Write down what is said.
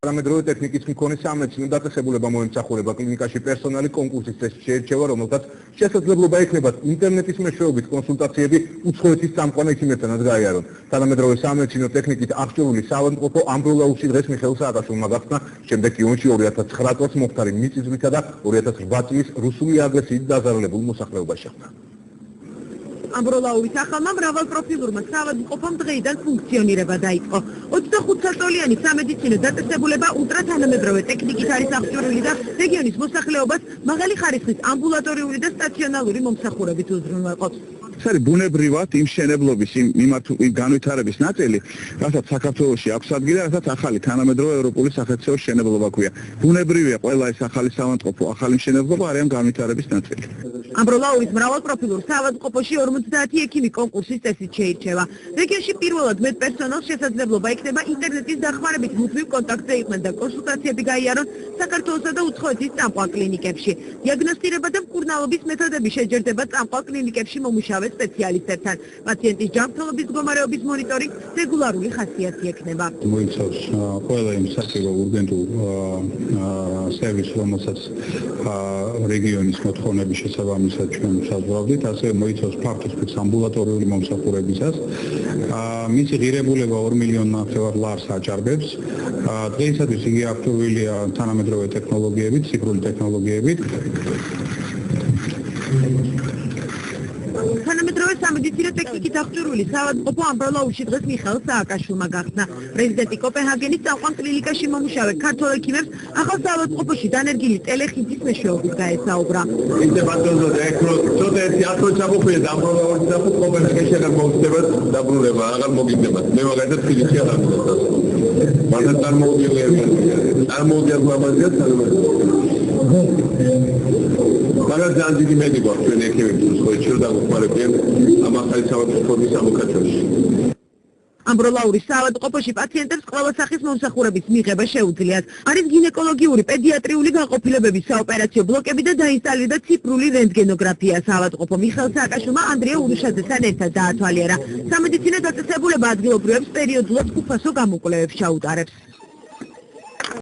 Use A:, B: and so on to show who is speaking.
A: Თანამედროვე ტექნიკის მქონე სამედიცინო დაწესებულება მოემსახურება კლინიკაში პერსონალი კონკურსის წესით შეერჩევა, რომელთაც შესაძლებლობა ექნებათ ინტერნეტის მეშვეობით კონსულტაციები უცხოეთის წამყვან ექიმებთანაც გაიარონ. Თანამედროვე სამედიცინო ტექნიკით აღჭურვილი საავადმყოფო ამბროლაუში დღეს მიხეილ სააკაშვილმა გახსნა, შემდეგ იონში 2009 წელს მოხდარი მიწისძვრითა და 2008 წლის რუსული აგრესიით დაზარალებულ მოსახლეობას შეხვდა.
B: ამბროლაურის ახალმა მრავალპროფილურმა საავადმყოფომ დღეიდან ფუნქციონირება დაიწყო. 25 საწოლიანი სამედიცინო დაწესებულება ულტრათანამედროვე ტექნიკით არის აღჭურვილი და რეგიონის მოსახლეობას მაღალი ხარისხის ამბულატორიული და სტაციონალური მომსახურებით უზრუნველყოფს.
C: ეს არის ბუნებრივად იმ მშენებლობის იმ განვითარების ნაწილი, რასაც საქართველოში აქვს ადგილი და რასაც ახალი თანამედროვე ევროპული სახელმწიფო მშენებლობა ქვია. ბუნებრივია ყველა ეს ახალი საავადმყოფო, ახალი მშენებლობა არიან განვითარების ნაწილი.
B: ამბროლაურის მრავალპროფილურ საავადმყოფოში 50 ექიმი კონკურსის წესით შეირჩევა. რეგიონში პირველად მედპერსონალს შესაძლებლობა ექნება ინტერნეტის დახმარებით მუდმივ კონტაქტზე იყვნენ და კონსულტაციები გაიარონ საქართველოსა და უცხოეთის წამყვან კლინიკებში. დიაგნოსტირება და მკურნალობის მეთოდები შეჯერდება წამყვან კლინიკებში მომუშავე სპეციალისტებთან. პაციენტის ჯანმრთელობის მდგომარეობის მონიტორინგი რეგულარული ხასიათი ექნება.
C: მოიცავს ყველა იმ საჭირო урგენტულ სერვისს, რომელსაც რეგიონის მოთხოვნების შესაბამისად ჩვენ საზღვრავდით, ასევე მოიცავს ფართოსფეროს ამბულატორიული მომსახურებისას. მისი ღირებულება 2,5 მილიონი ლარს აჭარბებს. დღეისათვის იგი აღჭურვილია თანამედროვე ტექნოლოგიებით, ციფრული ტექნოლოგიებით.
B: თანამედროვე სამედიცინო ტექნიკით აღჭურვილი საავადმყოფო ამბროლაურში დღეს მიხეილ სააკაშვილმა გახსნა. პრეზიდენტი კოპენჰაგენის წამყვან კლინიკაში მომუშავე ქართველ ექიმებს ახალ საავადმყოფოში დანერგილი ტელეხიდის მეშვეობით გაესაუბრა.
D: Inte ბატონო ეკრო ცოტა ერთი ათროცა მოხდა ამბროლაურის და კოპენჰაგენში აღარ მოხდებათ დაბრუნება, აღარ მოგიდებათ. მე მაგალითად ფილიში აღარ მოგდას. მაგრამ წარმოვიდგინე ლამაზია თანამედროვე. მაგრამ ძალიან დიდი მედი გვაქვს ჩვენ ექიმებს უცხოეთში რომ დაგვეხმარებიან ამ ახალი საავადმყოფოების ამოქაჩოში.
B: ამბროლაურის საავადმყოფოში პაციენტებს ყველა სახის მომსახურების მიღება შეუძლიათ. არის გინეკოლოგიური, პედიატრიული განყოფილებების საოპერაციო ბლოკები და დაინსტალირდა ციფრული რენტგენოგრაფია. საავადმყოფო მიხეილ სააკაშვილმა ანდრია ურუშაძესთან ერთად დაათვალიერა. სამედიცინო დაწესებულება ადგილობრივებს პერიოდულად უფასო გამოკვლევებს ჩაუტარებს.